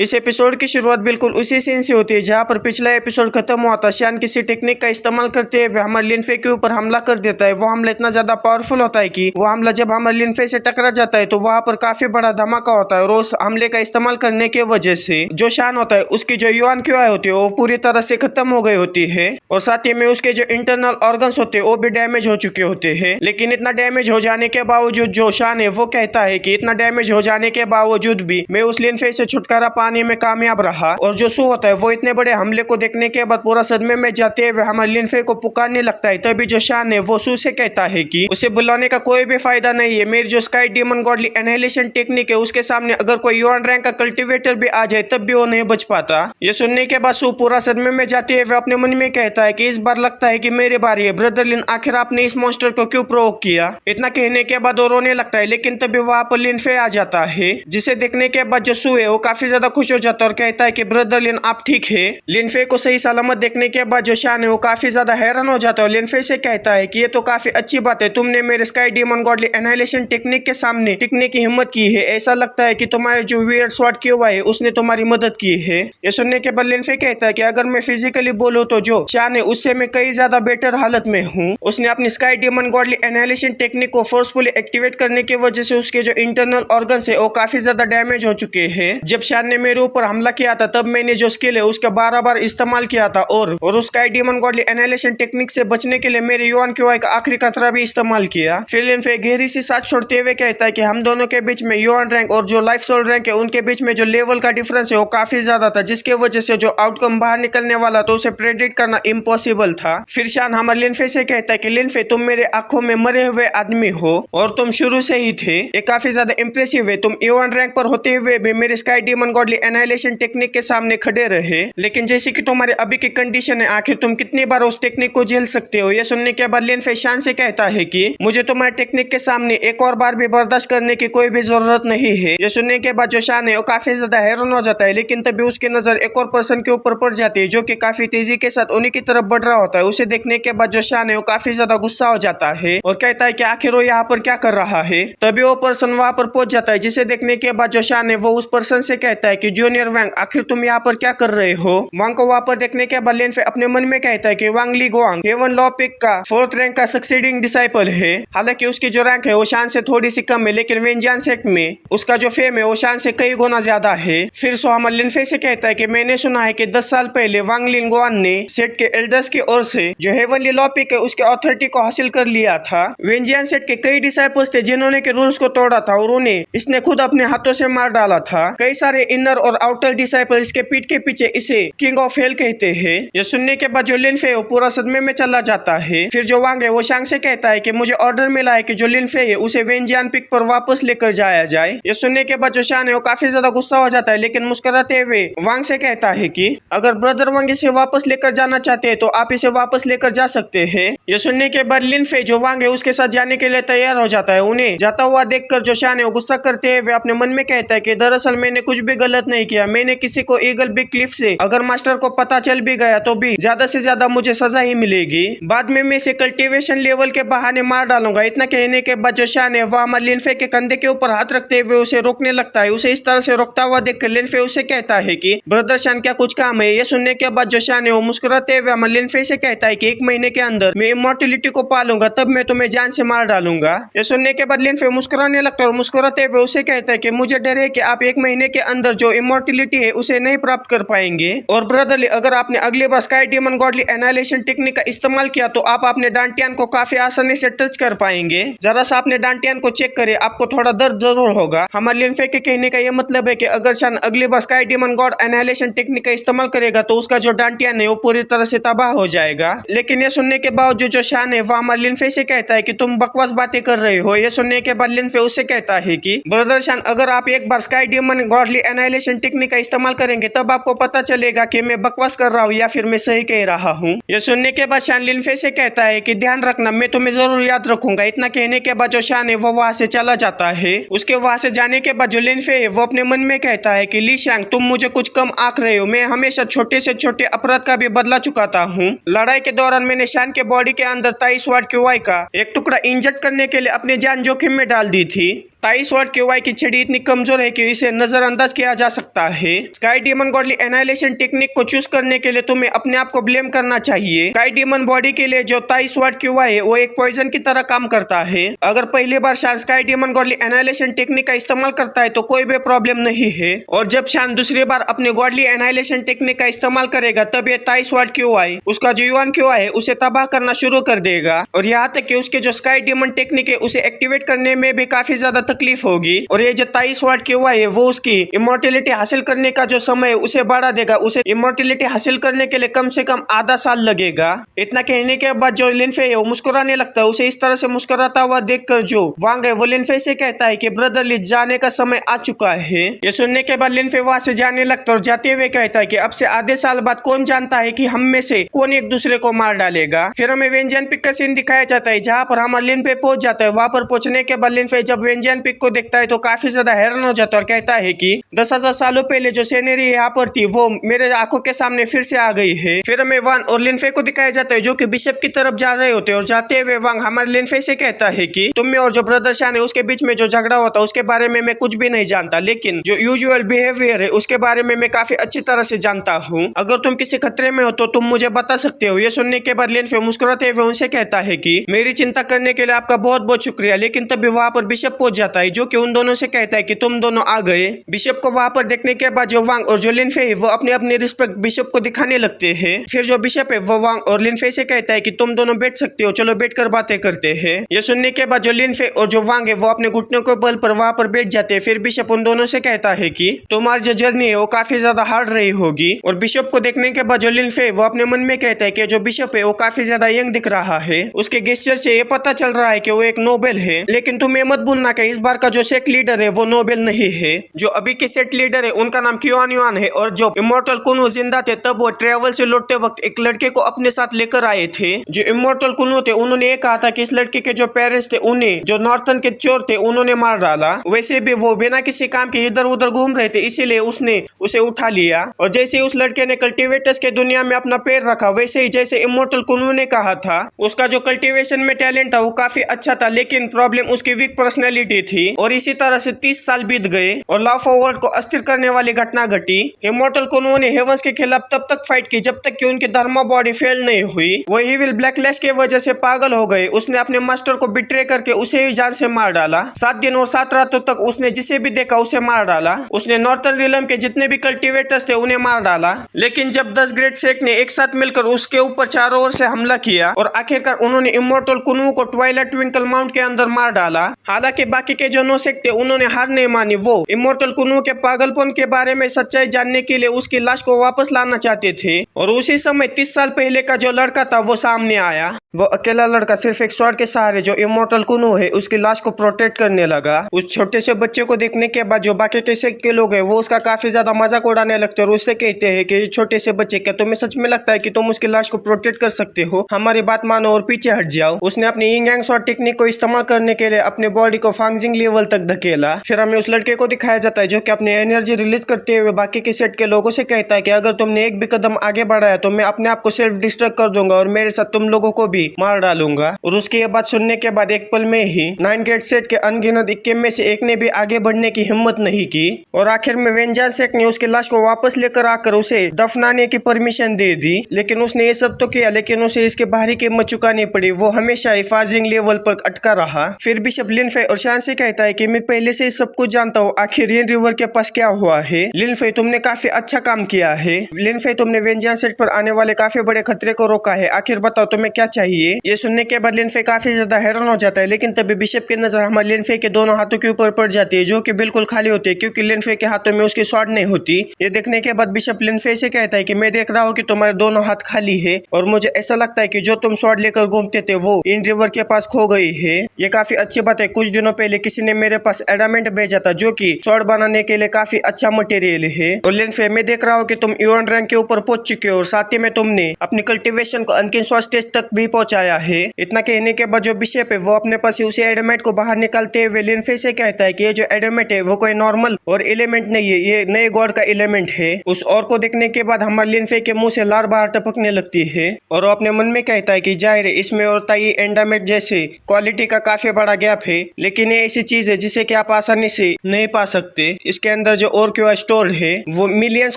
इस एपिसोड की शुरुआत बिल्कुल उसी सीन से होती है जहाँ पर पिछला एपिसोड खत्म हुआ था। शान किसी टेक्निक का इस्तेमाल करते हुए हमारे लिनफे के ऊपर हमला कर देता है। वो हमला इतना ज्यादा पावरफुल होता है कि वो हमला जब हमारे लिनफे से टकरा जाता है तो वहाँ पर काफी बड़ा धमाका होता है और उस हमले का इस्तेमाल करने की वजह से जो शान होता है उसकी जो युआन क्यूआई होती है वो पूरी तरह से खत्म हो गई होती है और साथ ही में उसके जो इंटरनल ऑर्गन्स होते हैं वो भी डैमेज हो चुके होते हैं। लेकिन इतना डैमेज हो जाने के बावजूद जो शान है वो कहता है कि इतना डैमेज हो जाने के बावजूद भी मैं उस लिनफे से छुटकारा पाने में कामयाब रहा। और जो सू होता है वो इतने बड़े हमले को देखने के बाद पूरा सदमे में जाते हुए हमारे लिनफे को पुकारने लगता है। तभी जो शान है वो सू से कहता है कि उसे बुलाने का कोई भी फायदा नहीं है। मेरी जो sky demon godly annihilation technique है उसके सामने अगर कोई युआन रैंक का कल्टिवेटर भी आ जाए तब भी वो नहीं बच पाता। ये सुनने के बाद सू पूरा सदमे में जाते हुए अपने मन में कहता है कि इस बार लगता है कि मेरी बारी है। ब्रदर लिन आखिर आपने इस मॉन्स्टर को क्यों प्रोवोक किया। इतना कहने के बाद वो रोने लगता है लेकिन तभी वहां पर लिनफे आ जाता है जिसे देखने के बाद जो सू है वो काफी ज्यादा खुश हो जाता है और कहता है कि ब्रदर लिन आप ठीक है। लिनफे को सही सलामत देखने के बाद जो शान है वो काफी ज्यादा हैरान हो जाता है और लिनफे से कहता है कि ये तो काफी अच्छी बात है, तुमने मेरे sky demon godly annihilation technique के सामने टिकने की हिम्मत की है। ऐसा लगता है कि तुम्हारे जो वियर्ड स्वॉर्ड क्यूआई है उसने तुम्हारी मदद की है। ये सुनने के बाद लिनफे कहता है कि अगर मैं फिजिकली बोलूं तो जो शान है उससे मैं कई ज्यादा बेटर हालत में हूँ। उसने अपनी sky demon godly annihilation technique को फोर्सफुली एक्टिवेट करने की वजह से उसके जो इंटरनल ऑर्गन्स है वो काफी ज्यादा डैमेज हो चुके हैं। जब शान ने मेरे ऊपर हमला किया था तब मैंने जो स्किल है उसका 12 बार इस्तेमाल किया था और उस sky demon godly annihilation technique से बचने के लिए मेरे युआन क्यूआई का आखिरी खतरा भी इस्तेमाल किया। फिर लिनफे गहरी सी सांस छोड़ते हुए कहता है कि हम दोनों के बीच में युआन रैंक और जो लाइफ सोल रैंक है उनके बीच में जो लेवल का डिफरेंस है वो काफी ज्यादा था जिसके वजह से जो आउटकम बाहर निकलने वाला था उसे प्रेडिक्ट करना इम्पॉसिबल था। फिर शान हमारे लिनफे से कहता है कि लिनफे तुम मेरे आंखों में मरे हुए आदमी हो और तुम शुरू से ही थे। ये काफी ज्यादा इंप्रेसिव है। तुम युआन रैंक पर होते हुए भी मेरे sky demon godly annihilation technique के सामने खड़े रहे। लेकिन जैसे कि तुम्हारे अभी की कंडीशन है आखिर तुम कितनी बार उस टेक्निक को झेल सकते हो। ये सुनने के बाद लिनफे शान से कहता है कि मुझे तुम्हारे टेक्निक के सामने एक और बार भी बर्दाश्त करने की कोई भी जरूरत नहीं है। ये सुनने के बाद जो शान है वो काफी ज्यादा हैरान हो जाता है लेकिन तभी उसकी नजर एक और पर्सन के ऊपर पड़ जाती है जो कि काफी तेजी के साथ उन्हीं की तरफ बढ़ रहा होता है। उसे देखने के बाद जो शान है वो काफी ज्यादा गुस्सा हो जाता है और कहता है कि आखिर वो यहाँ पर क्या कर रहा है। तभी वो पर्सन वहां पर पहुंच जाता है जिसे देखने के बाद जो शान है वो उस पर्सन से कहता है कि जूनियर वांग आखिर तुम यहाँ पर क्या कर रहे हो। वांग को वहां पर देखने के बाद लिनफे अपने मन में कहता है कि वांग ली गुआंग हेवन लॉ पिक का 4th रैंक का सक्सीडिंग डिसाइपल है। हालांकि उसकी जो रैंक है वो शान से थोड़ी सी कम है लेकिन वेंजियान सेक्ट में उसका जो फेम है वो शान से कई गुना ज्यादा है। फिर सोहामर लिनफे से कहता है कि मैंने सुना है कि 10 साल पहले वांग लिन गुआन ने सेट के एल्डर्स की ओर से जो हेवनली लॉ पिक है उसके अथॉरिटी को हासिल कर लिया था। वेंजियान सेट के कई डिसाइपल्स थे जिन्होंने के रूल्स को तोड़ा था और उन्हें इसने खुद अपने हाथों से मार डाला था। कई सारे इनर और आउटर डिसाइपल इसके पीठ के पीछे इसे किंग ऑफ हेल कहते हैं। ये सुनने के बाद जो लिनफे वो पूरा सदमे में चला जाता है। फिर जो वांग है वो शांग से कहता है कि मुझे ऑर्डर मिला है कि जो लिनफे है उसे वेंजियान पिक पर वापस लेकर जाया जाए। ये सुनने के बाद जो शान है वो काफी ज्यादा गुस्सा हो जाता है लेकिन मुस्कुराते हुए वांग से कहता है कि अगर ब्रदर वांग इसे वापस लेकर जाना चाहते हैं तो आप इसे वापस लेकर जा सकते हैं। ये सुनने के बाद लिनफे जो वांग है उसके साथ जाने के लिए तैयार हो जाता है। उन्हें जाता हुआ देखकर जो शान है वो गुस्सा करते हुए अपने मन में कहता है कि दरअसल मैंने कुछ भी गलत नहीं किया। मैंने किसी को ईगल बिग क्लिफ से अगर मास्टर को पता चल भी गया तो भी ज्यादा से ज्यादा मुझे सजा ही मिलेगी। बाद में मैं इसे कल्टीवेशन लेवल के बहाने मार डालूंगा। इतना कहने के बाद जो शान है वह लिनफे के कंधे के ऊपर हाथ रखते हुए उसे रोकने लगता है। उसे इस तरह से रोकता हुआ देखकर लिनफे उसे कहता है कि ब्रदर शान क्या कुछ काम है। ये सुनने के बाद जो शान है वो मुस्कुराते हुए लिनफे से कहता है कि 1 महीने के अंदर मैं इमॉर्टलिटी को पालूंगा तब मैं तुम्हें जान से मार डालूंगा। ये सुनने के बाद लिनफे मुस्कुराने लगता है और मुस्कुराते हुए उसे कहता है कि मुझे डर है कि आप 1 महीने के अंदर जो इमॉर्टलिटी है उसे नहीं प्राप्त कर पाएंगे। और ब्रदरली अगर आपने अगली बार sky demon godly annihilation technique का इस्तेमाल किया तो आप अपने डांटियान को काफी आसानी से टच कर पाएंगे। जरा सा अपने डांटियान को चेक करें, आपको थोड़ा दर्द जरूर होगा। हमारे लिनफे के कहने का यह मतलब है कि अगर शान अगली बार sky demon god annihilation technique का इस्तेमाल करेगा तो उसका जो डांटियान है वो पूरी तरह से तबाह हो जाएगा। लेकिन ये सुनने के बावजूद जो शान है वह हमारे लिनफे से कहता है कि तुम बकवास बातें कर रहे हो। ये सुनने के बाद लिनफे उससे कहता है कि ब्रदर शान अगर आप एक बार sky demon godly annihilation technique का इस्तेमाल करेंगे तब आपको पता चलेगा कि मैं बकवास कर रहा हूँ या फिर मैं सही कह रहा हूँ। ये सुनने के बाद शान लिनफे से कहता है कि ध्यान रखना, मैं तुम्हें जरूर याद रखूंगा। इतना कहने के बाद जो शान है वो वहां से चला जाता है। उसके वहां से जाने के बाद जो लिनफे है वो अपने मन में कहता है कि ली शांग तुम मुझे कुछ कम आंक रहे हो। मैं हमेशा छोटे से छोटे अपराध का भी बदला चुकाता हूँ। लड़ाई के दौरान मैंने शान के बॉडी के अंदर ताई स्वॉर्ड क्यूआई का एक टुकड़ा इंजेक्ट करने के लिए अपनी जान जोखिम में डाल दी थी। ताई स्वॉर्ड क्यूआई की छड़ी इतनी कमजोर है कि इसे नजरअंदाज किया जा सकता है। Sky demon godly annihilation technique को चूज करने के लिए तुम्हें अपने आप को ब्लेम करना चाहिए। स्काई डीमन बॉडी के लिए जो ताई स्वॉर्ड क्यूआई है वो एक पॉइजन की तरह काम करता है। अगर पहली बार शान sky demon godly annihilation technique का इस्तेमाल करता है तो कोई भी प्रॉब्लम नहीं है, और जब शान दूसरी बार अपने गॉडली एनाइलेशन टेक्निक का इस्तेमाल करेगा तब ये ताई स्वॉर्ड क्यूआई उसका जो युआन क्यूआई है उसे तबाह करना शुरू कर देगा, और यहाँ तक कि उसके जो स्काई डीमन टेक्निक है उसे एक्टिवेट करने में भी काफी ज्यादा तकलीफ होगी। और ये जो ताई स्वॉर्ड क्यूआई है वो उसकी इमोर्टेलिटी हासिल करने का जो समय है उसे बढ़ा देगा। उसे इमोर्टेलिटी हासिल करने के लिए कम से कम आधा साल लगेगा। इतना कहने के बाद जो लिनफे है वो मुस्कुराने लगता है। उसे इस तरह से मुस्कुराता हुआ देखकर जो वांग है वो लिनफे से कहता है कि ब्रदर ली जाने का समय आ चुका है। ये सुनने के बाद लिनफे वहां से जाने लगता है और जाते हुए कहता है कि अब से आधे साल बाद कौन जानता है कि हम में से कौन एक दूसरे को मार डालेगा। फिर हमें वेंजियन पिक का सीन दिखाया जाता है जहाँ पर हमारा लिनफे पहुंच जाता है। वहां पर पहुंचने के बाद लिनफे जब वेंजियन पिक को देखता है तो काफी ज्यादा हैरान हो जाता है और कहता है कि 10,000 सालों पहले जो सीनरी यहाँ पर थी वो मेरे आंखों के सामने फिर से आ गई है। फिर हमें वान और लिनफे को दिखाया जाता है जो कि बिशप की तरफ जा रहे होते हैं, और जाते हुए वांग हमारे लिनफे से कहता है कि तुम में और जो ब्रदर शान है उसके बीच में जो झगड़ा होता है उसके बारे में मैं कुछ भी नहीं जानता, लेकिन जो यूजुअल बिहेवियर है उसके बारे में मैं काफी अच्छी तरह से जानता हूँ। अगर तुम किसी खतरे में हो तो तुम मुझे बता सकते हो। ये सुनने के बाद लिनफे मुस्कुराते हुए उनसे कहता है कि मेरी चिंता करने के लिए आपका बहुत बहुत शुक्रिया। लेकिन तभी वहां पर बिशप पहुंच जाता है जो कि उन दोनों से कहता है कि तुम दोनों आ गए। बिशप को वहां पर देखने के बाद जो वांग और जो लिनफे है वो अपने अपने रिस्पेक्ट बिशप को दिखाने लगते हैं। फिर जो बिशप है वो वांग और लिनफे से कहता है कि तुम दोनों बैठ सकते हो, चलो बैठकर बातें करते हैं। ये सुनने के बाद जो लिनफे और जो वांग है वो अपने घुटनों के बल पर वहां पर बैठ जाते हैं। फिर बिशप उन दोनों से कहता है कि तुम्हारी जो जर्नी है वो काफी ज्यादा हार्ड रही होगी। और बिशप को देखने के बाद जो लिनफे वो अपने मन में कहता है कि जो बिशप है वो काफी ज्यादा यंग दिख रहा है। उसके गेस्चर से ये पता चल रहा है कि वो एक नोबेल है। लेकिन तुम ये मत भूलना कि इस बार का जो सेट लीडर है वो नोबेल नहीं है। जो अभी के सेट लीडर है उनका नाम क्यूआन युआन है, और जो इमोर्टल कुनु जिंदा थे तब वो ट्रेवल से लौटते वक्त एक लड़के को अपने साथ लेकर आए थे। जो इमोर्टल कुनु थे उन्होंने ये कहा था कि इस लड़के के जो पेरेंट्स थे उन्हें जो नॉर्थन के चोर थे उन्होंने मार डाला। वैसे भी वो बिना किसी काम के इधर उधर घूम रहे थे, इसीलिए उसने उसे उठा लिया। और जैसे ही उस लड़के ने कल्टिवेटर्स के दुनिया में अपना पैर रखा वैसे ही जैसे इमोर्टल कुनु ने कहा था उसका जो कल्टिवेशन में टैलेंट था वो काफी अच्छा था, लेकिन प्रॉब्लम उसकी वीक पर्सनैलिटी थी। और इसी तरह से 30 साल बीत गए और लॉ ऑफ वर्ल्ड को अस्थिर करने वाली घटना घटी। इमोर्टल कुनु ने हेवंस के खिलाफ तब तक फाइट की जब तक कि उनकी धर्मा बॉडी फेल नहीं हुई। वो इविल ब्लैकलैश के वजह से पागल हो गए। उसने अपने मास्टर को बिट्रे करके उसे ही जान से मार डाला। 7 दिन और 7 रातों तक उसने जिसे भी देखा उसे मार डाला। उसने नॉर्थन रिलम के जितने भी कल्टिवेटर्स थे उन्हें मार डाला। लेकिन जब 10 ग्रेट सेक ने एक साथ मिलकर उसके ऊपर चारों ओर से हमला किया और आखिरकार उन्होंने इमोर्टल कुनु को ट्वाइलाइट ट्विंकल माउंट के अंदर मार डाला। हालांकि बाकी के जो 9 सेक थे उन्होंने हार नहीं मानी। वो इमोर्टल कुनु के पागलपन के बारे में सच्चाई जानने के लिए उसकी लाश को वापस लाना चाहते थे। और उसी समय 30 साल पहले का जो लड़का था वो सामने आया। वो अकेला लड़का सिर्फ एक स्वॉर्ड के सहारे जो इमोर्टल कुनु है उसकी लाश को प्रोटेक्ट करने लगा। उस छोटे से बच्चे को देखने के बाद जो बाकी के सेक के लोग हैं वो उसका काफी ज्यादा मजाक उड़ाने लगते हैं और उससे कहते हैं कि छोटे से बच्चे, क्या तुम्हें सच में लगता है कि तुम उसकी लाश को प्रोटेक्ट कर सकते हो? हमारी बात मानो और पीछे हट जाओ। उसने अपनी यिंग यांग स्वॉर्ड टेक्निक को इस्तेमाल करने के लिए अपने बॉडी को फांगजिंग लेवल तक धकेला। फिर हमें उस लड़के को दिखाया जाता है जो कि अपनी एनर्जी रिलीज करते हुए बाकी के सेट के लोगों से कहता है कि अगर तुमने एक भी कदम आगे बढ़ाया तो मैं अपने आप को सेल्फ डिस्ट्रक्ट कर दूंगा और मेरे साथ तुम लोगों को भी मार डालूंगा। और उसकी ये बात सुनने के बाद एक पल में ही 9 ग्रेट सेट के अनगिनत 21 में से एक ने भी आगे बढ़ने की हिम्मत नहीं की। और आखिर में वेंजान सेक ने उसकी लाश को वापस लेकर आकर उसे दफनाने की परमिशन दे दी। लेकिन उसने ये सब तो किया, लेकिन उसे इसके भारी कीमत चुकानी पड़ी। वो हमेशा हिफाजिंग लेवल पर अटका रहा। फिर बिशप लिनफे और शान से कहता है कि मैं पहले से सब कुछ जानता हूँ, आखिर रियन रिवर के पास क्या हुआ है। लिनफे तुमने काफी अच्छा काम किया है। लिनफे तुमने वेंजान सेट पर आने वाले काफी बड़े खतरे को रोका है। आखिर बताओ तुम्हें क्या चाहिए? ये सुनने के बाद लिनफे काफी ज्यादा हैरान हो जाता है। लेकिन तभी बिशप की नजर हमारे लिनफे के दोनों हाथों के ऊपर पड़ जाती है जो कि बिल्कुल खाली होते हैं क्योंकि लिनफे के हाथों में उसकी स्वॉर्ड नहीं होती। ये देखने के बाद बिशप लिनफे से कहता है कि मैं देख रहा हूँ कि तुम्हारे दोनों हाथ खाली है और मुझे ऐसा लगता है कि जो तुम स्वॉर्ड लेकर घूमते थे वो इन रिवर के पास खो गई है। ये काफी अच्छी बात है। कुछ दिनों पहले किसी ने मेरे पास एडामेंट भेजा था जो कि स्वॉर्ड बनाने के लिए काफी अच्छा मटेरियल है। और लिनफे मैं देख रहा हूँ कि तुम यूएन रैंक के ऊपर पहुंच चुके हो और साथ ही में तुमने अपनी कल्टीवेशन को अनकिन स्टेज तक भी पहुंचाया है। इतना कहने के बाद जो बिशप है वो अपने पास ही उसी एडमेंट को बाहर निकालते हुए लिनफे से कहता है कि ये जो एडमेंट है वो कोई नॉर्मल और एलिमेंट नहीं है, ये नए गॉड का एलिमेंट है। उस और को देखने के बाद हमारे लिनफे के मुंह से लार बाहर टपकने लगती है और वो अपने मन में कहता है कि जाहिर है इसमें और ताई एंडामेट जैसे क्वालिटी का काफी बड़ा गैप है, लेकिन ये ऐसी चीज है जिसे कि आप आसानी से नहीं पा सकते। इसके अंदर जो और क्यूआई स्टोर है वो मिलियंस